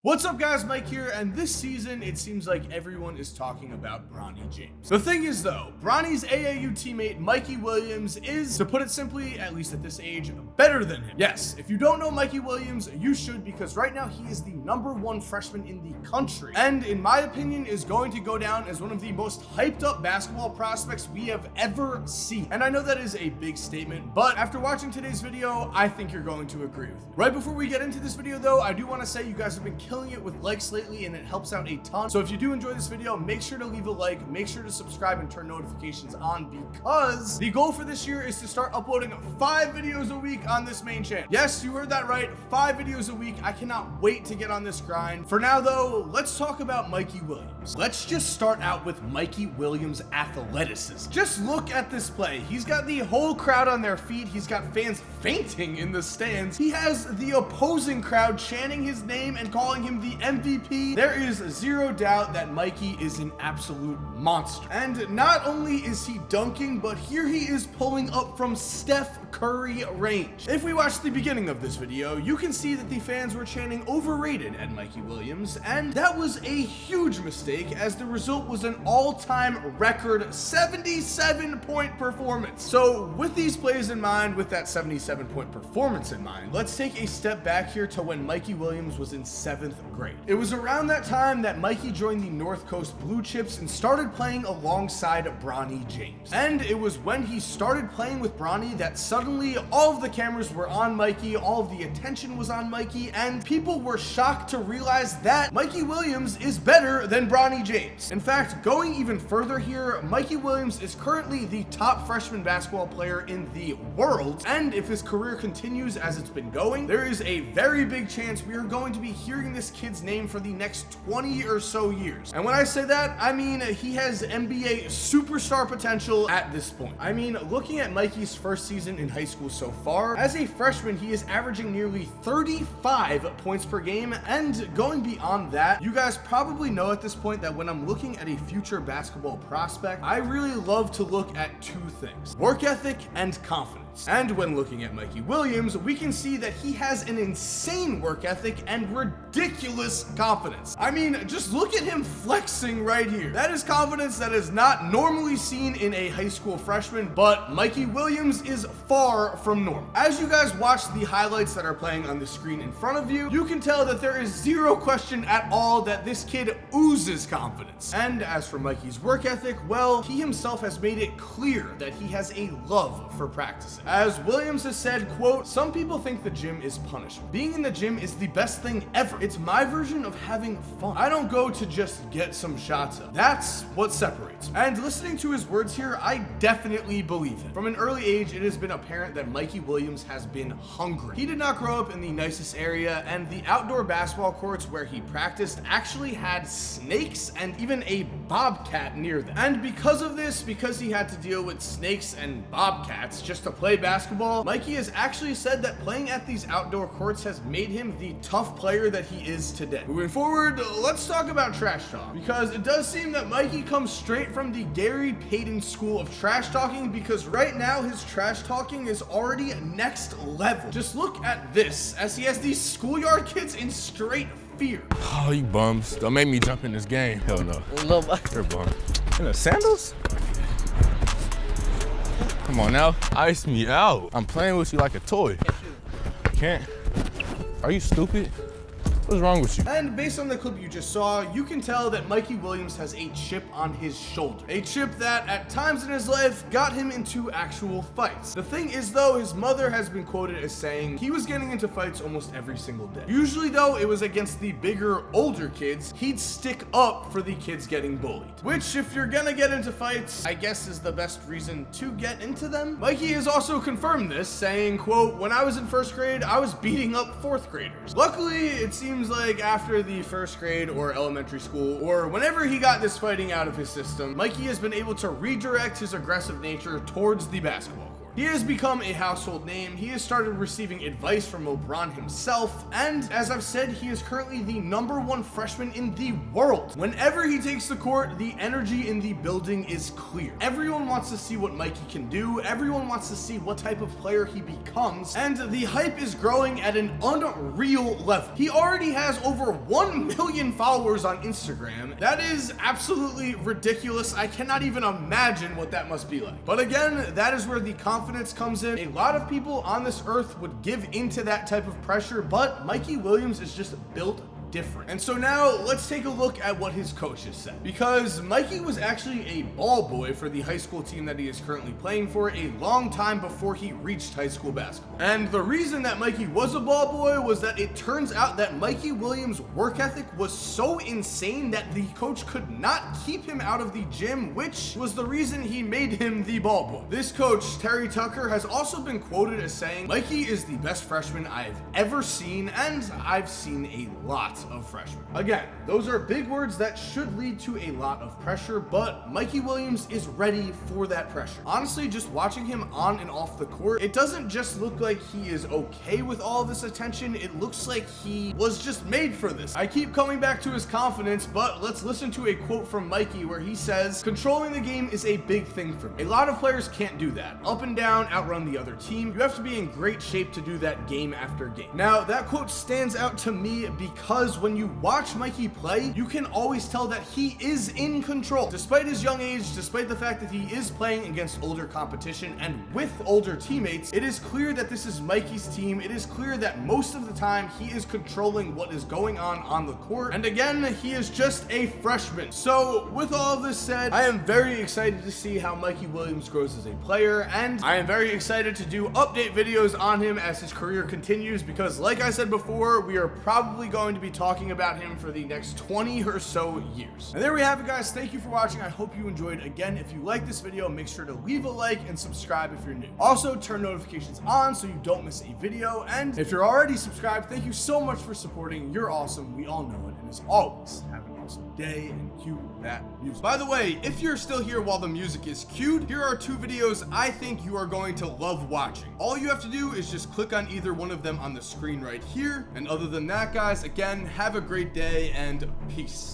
What's up guys, Mike here, and this season it seems like everyone is talking about Bronny James. The thing is though, Bronny's AAU teammate Mikey Williams is, to put it simply, at least at this age, better than him. Yes, if you don't know Mikey Williams, you should, because right now he is the #1 freshman in the country, and in my opinion is going to go down as one of the most hyped up basketball prospects we have ever seen. And I know that is a big statement, but after watching today's video, I think you're going to agree with me. Right before we get into this video though, I do want to say you guys have been killing it with likes lately, and it helps out a ton. So if you do enjoy this video, make sure to leave a like, make sure to subscribe and turn notifications on, because the goal for this year is to start uploading 5 videos a week on this main channel. Yes, you heard that right, 5 videos a week. I cannot wait to get on this grind. For now though, let's talk about Mikey Williams. Let's just start out with Mikey Williams' athleticism. Just look at this play. He's got the whole crowd on their feet. He's got fans fainting in the stands. He has the opposing crowd chanting his name and calling him the MVP. There is zero doubt that Mikey is an absolute monster. And not only is he dunking, but here he is pulling up from Steph Curry range. If we watch the beginning of this video, you can see that the fans were chanting overrated at Mikey Williams, and that was a huge mistake, as the result was an all-time record 77-point performance. So with these plays in mind, with that 77-point performance in mind, let's take a step back here to when Mikey Williams was in 7th grade. It was around that time that Mikey joined the North Coast Blue Chips and started playing alongside Bronny James. And it was when he started playing with Bronny that suddenly all of the cameras were on Mikey, all of the attention was on Mikey, and people were shocked to realize that Mikey Williams is better than Bronny James. In fact, going even further here, Mikey Williams is currently the top freshman basketball player in the world, and if his career continues as it's been going, there is a very big chance we are going to be hearing this kid's name for the next 20 or so years. And when I say that, I mean he has NBA superstar potential at this point. I mean, looking at Mikey's first season in high school so far, as a freshman, he is averaging nearly 35 points per game, and going beyond that, you guys probably know at this point that when I'm looking at a future basketball prospect, I really love to look at 2 things: work ethic and confidence. And when looking at Mikey Williams, we can see that he has an insane work ethic and ridiculous confidence. I mean, just look at him flexing right here. That is confidence that is not normally seen in a high school freshman, but Mikey Williams is far from normal. As you guys watch the highlights that are playing on the screen in front of you, you can tell that there is zero question at all that this kid oozes confidence. And as for Mikey's work ethic, well, he himself has made it clear that he has a love for practicing. As Williams has said, quote, "Some people think the gym is punishment. Being in the gym is the best thing ever. It's my version of having fun. I don't go to just get some shots up. That's what separates." And listening to his words here, I definitely believe him. From an early age, it has been apparent that Mikey Williams has been hungry. He did not grow up in the nicest area, and the outdoor basketball courts where he practiced actually had snakes and even a bobcat near them. And because of this, because he had to deal with snakes and bobcats just to play basketball, Mikey has actually said that playing at these outdoor courts has made him the tough player that he is today. Moving forward, let's talk about trash talk, because it does seem that Mikey comes straight from the Gary Payton school of trash talking, because right now his trash talking is already next level. Just look at this, as he has these schoolyard kids in straight fear. Oh, you bums. Don't make me jump in this game. Hell no. You're a bum. In the sandals? Come on now, ice me out. I'm playing with you like a toy. Can't. Are you stupid? What's wrong with you? And based on the clip you just saw, you can tell that Mikey Williams has a chip on his shoulder. A chip that, at times in his life, got him into actual fights. The thing is though, his mother has been quoted as saying he was getting into fights almost every single day. Usually though, it was against the bigger, older kids. He'd stick up for the kids getting bullied. Which, if you're gonna get into fights, I guess is the best reason to get into them. Mikey has also confirmed this, saying, quote, "When I was in 1st grade, I was beating up 4th graders. Luckily, it seems like after the 1st grade or elementary school, or whenever he got this fighting out of his system, Mikey has been able to redirect his aggressive nature towards the basketball court." He has become a household name, he has started receiving advice from LeBron himself, and as I've said, he is currently the #1 freshman in the world. Whenever he takes the court, the energy in the building is clear. Everyone wants to see what Mikey can do, everyone wants to see what type of player he becomes, and the hype is growing at an unreal level. He already has over 1 million followers on Instagram. That is absolutely ridiculous. I cannot even imagine what that must be like. But again, that is where the confidence comes in. A lot of people on this earth would give into that type of pressure, but Mikey Williams is just built different. And so now let's take a look at what his coaches said, because Mikey was actually a ball boy for the high school team that he is currently playing for a long time before he reached high school basketball. And the reason that Mikey was a ball boy was that it turns out that Mikey Williams' work ethic was so insane that the coach could not keep him out of the gym, which was the reason he made him the ball boy. This coach, Terry Tucker, has also been quoted as saying, "Mikey is the best freshman I've ever seen, and I've seen a lot of freshmen." Again, those are big words that should lead to a lot of pressure, but Mikey Williams is ready for that pressure. Honestly, just watching him on and off the court, it doesn't just look like he is okay with all this attention, it looks like he was just made for this. I keep coming back to his confidence, but let's listen to a quote from Mikey where he says, "Controlling the game is a big thing for me. A lot of players can't do that. Up and down, outrun the other team. You have to be in great shape to do that game after game." Now, that quote stands out to me because when you watch Mikey play, you can always tell that he is in control. Despite his young age, despite the fact that he is playing against older competition and with older teammates, it is clear that this is Mikey's team. It is clear that most of the time he is controlling what is going on the court. And again, he is just a freshman. So with all of this said, I am very excited to see how Mikey Williams grows as a player, and I am very excited to do update videos on him as his career continues, because like I said before, we are probably going to be talking about him for the next 20 or so years. And there we have it, guys. Thank you for watching. I hope you enjoyed. Again, if you like this video, make sure to leave a like and subscribe if you're new. Also, turn notifications on so you don't miss a video. And if you're already subscribed, thank you so much for supporting. You're awesome. We all know it. And as always, have an awesome day and cue that music. By the way, if you're still here while the music is cued, here are 2 videos I think you are going to love watching. All you have to do is just click on either one of them on the screen right here. And other than that, guys, again, have a great day and peace.